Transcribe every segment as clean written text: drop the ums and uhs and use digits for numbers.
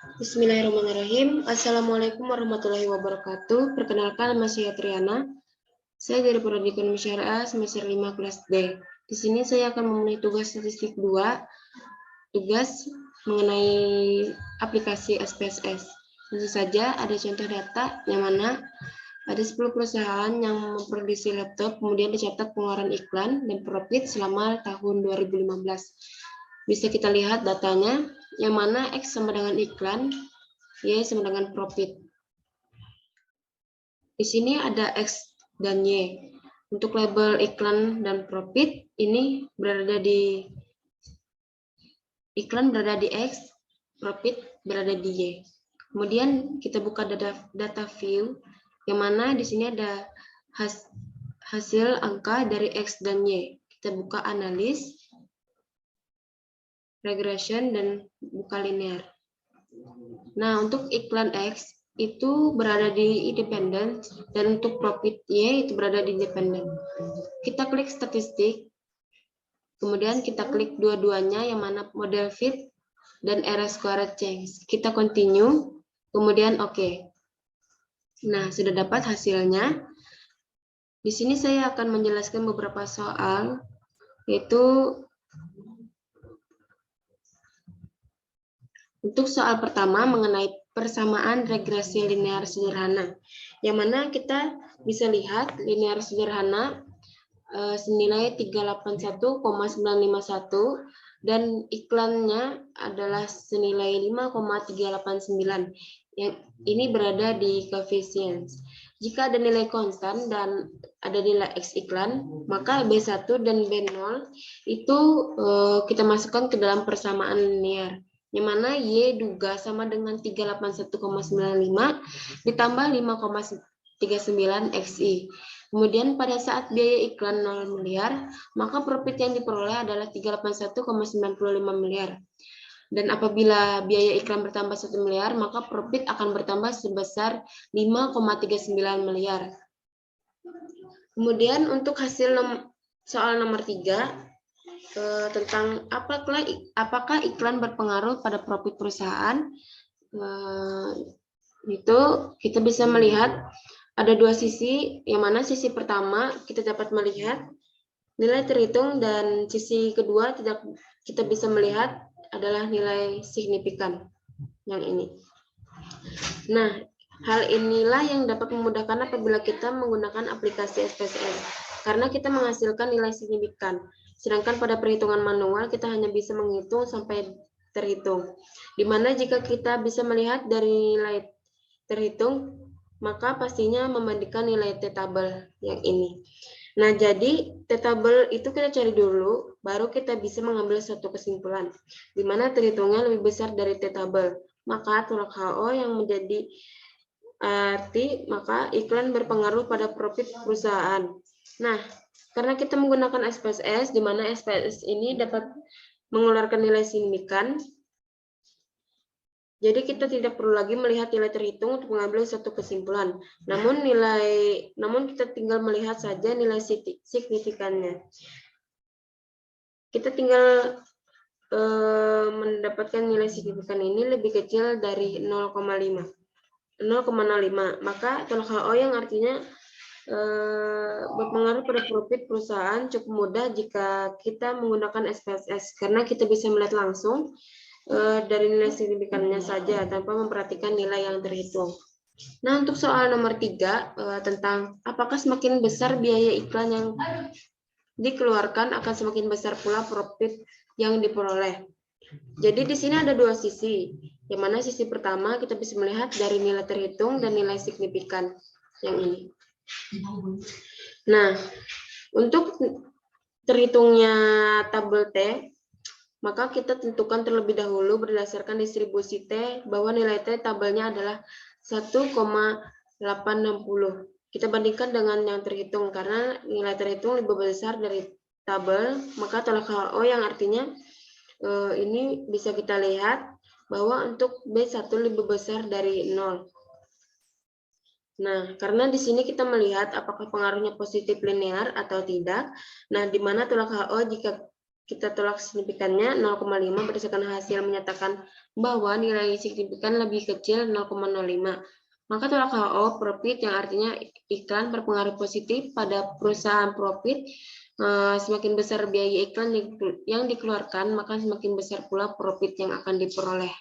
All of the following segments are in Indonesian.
Bismillahirrahmanirrahim. Assalamualaikum warahmatullahi wabarakatuh. Perkenalkan, nama saya Triana. Saya dari Prodi Ekonomi Syariah semester 5 kelas D. Di sini saya akan memenuhi tugas statistik 2, tugas mengenai aplikasi SPSS. Tentu saja ada contoh data yang mana ada 10 perusahaan yang memproduksi laptop, kemudian dicatat pengeluaran iklan dan profit selama tahun 2015. Bisa kita lihat datanya, yang mana X sama dengan iklan, Y sama dengan profit. Di sini ada X dan Y. Untuk label iklan dan profit, ini berada di iklan berada di X, profit berada di Y. Kemudian kita buka data view, yang mana di sini ada hasil angka dari X dan Y. Kita buka analis, regression, dan buka linear. Nah, untuk iklan X itu berada di independen, dan untuk profit Y itu berada di independen. Kita klik statistik, kemudian kita klik dua-duanya, yang mana model fit dan area squared change. Kita continue, kemudian oke. Nah, sudah dapat hasilnya. Di sini saya akan menjelaskan beberapa soal, yaitu untuk soal pertama mengenai persamaan regresi linear sederhana, yang mana kita bisa lihat linear sederhana senilai 381,951 dan iklannya adalah senilai 5,389. Yang ini berada di coefficient. Jika ada nilai konstan dan ada nilai X iklan, maka B1 dan B0 itu kita masukkan ke dalam persamaan linear, yang mana Y duga sama dengan 381,95 ditambah 5,39 XI. Kemudian pada saat biaya iklan 0 miliar, maka profit yang diperoleh adalah 381,95 miliar. Dan apabila biaya iklan bertambah 1 miliar, maka profit akan bertambah sebesar 5,39 miliar. Kemudian untuk hasil soal nomor 3, tentang apakah iklan berpengaruh pada profit perusahaan, itu kita bisa melihat ada dua sisi, yang mana sisi pertama kita dapat melihat nilai terhitung, dan sisi kedua kita bisa melihat adalah nilai signifikan yang ini. Nah, hal inilah yang dapat memudahkan apabila kita menggunakan aplikasi SPSS, karena kita menghasilkan nilai signifikan. Sedangkan pada perhitungan manual kita hanya bisa menghitung sampai terhitung. Dimana jika kita bisa melihat dari nilai terhitung, maka pastinya membandingkan nilai T-tabel yang ini. Nah, jadi T-tabel itu kita cari dulu, baru kita bisa mengambil suatu kesimpulan, di mana terhitungnya lebih besar dari T-tabel. Maka tolak HO yang menjadi arti, maka iklan berpengaruh pada profit perusahaan. Nah, karena kita menggunakan SPSS, di mana SPSS ini dapat mengeluarkan nilai signifikan, jadi kita tidak perlu lagi melihat nilai terhitung untuk mengambil suatu kesimpulan. Namun kita tinggal melihat saja nilai signifikannya. Kita tinggal mendapatkan nilai signifikan ini lebih kecil dari 0,05. Maka tolak HO yang artinya berpengaruh pada profit perusahaan cukup mudah jika kita menggunakan SPSS, karena kita bisa melihat langsung dari nilai signifikannya saja tanpa memperhatikan nilai yang terhitung. Nah, untuk soal nomor 3 tentang apakah semakin besar biaya iklan yang dikeluarkan akan semakin besar pula profit yang diperoleh. Jadi di sini ada dua sisi, yang mana sisi pertama kita bisa melihat dari nilai terhitung dan nilai signifikan yang ini. Nah, untuk terhitungnya tabel T, maka kita tentukan terlebih dahulu berdasarkan distribusi T bahwa nilai T tabelnya adalah 1,860. Kita bandingkan dengan yang terhitung, karena nilai terhitung lebih besar dari tabel, maka tolak HO yang artinya ini bisa kita lihat bahwa untuk B1 lebih besar dari 0. Nah, karena di sini kita melihat apakah pengaruhnya positif linear atau tidak. Nah, di mana tolak HO jika kita tolak signifikannya 0,5 berdasarkan hasil menyatakan bahwa nilai signifikan lebih kecil 0,05. Maka tolak HO profit yang artinya iklan berpengaruh positif pada perusahaan profit. Semakin besar biaya iklan yang dikeluarkan, maka semakin besar pula profit yang akan diperoleh.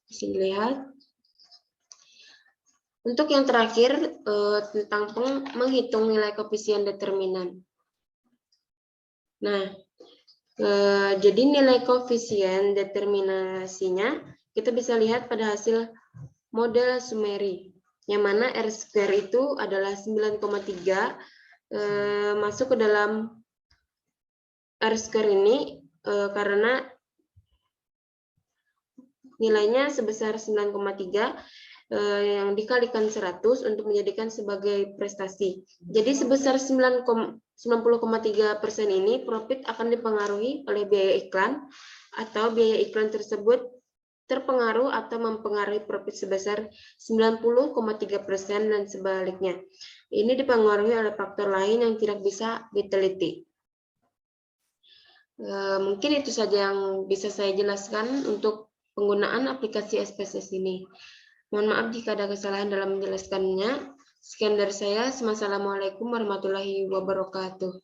Bisa dilihat. Untuk yang terakhir tentang menghitung nilai koefisien determinan. Nah, jadi nilai koefisien determinasinya kita bisa lihat pada hasil model Sumeri, yang mana R2 itu adalah 9,3 masuk ke dalam R2 ini karena nilainya sebesar 9,3 yang dikalikan 100 untuk menjadikan sebagai prestasi. Jadi sebesar 90,3% ini profit akan dipengaruhi oleh biaya iklan atau biaya iklan tersebut terpengaruh atau mempengaruhi profit sebesar 90,3% dan sebaliknya. Ini dipengaruhi oleh faktor lain yang tidak bisa diteliti. Mungkin itu saja yang bisa saya jelaskan untuk penggunaan aplikasi SPSS ini. Mohon maaf jika ada kesalahan dalam menjelaskannya. Sekian dari saya. Wassalamualaikum warahmatullahi wabarakatuh.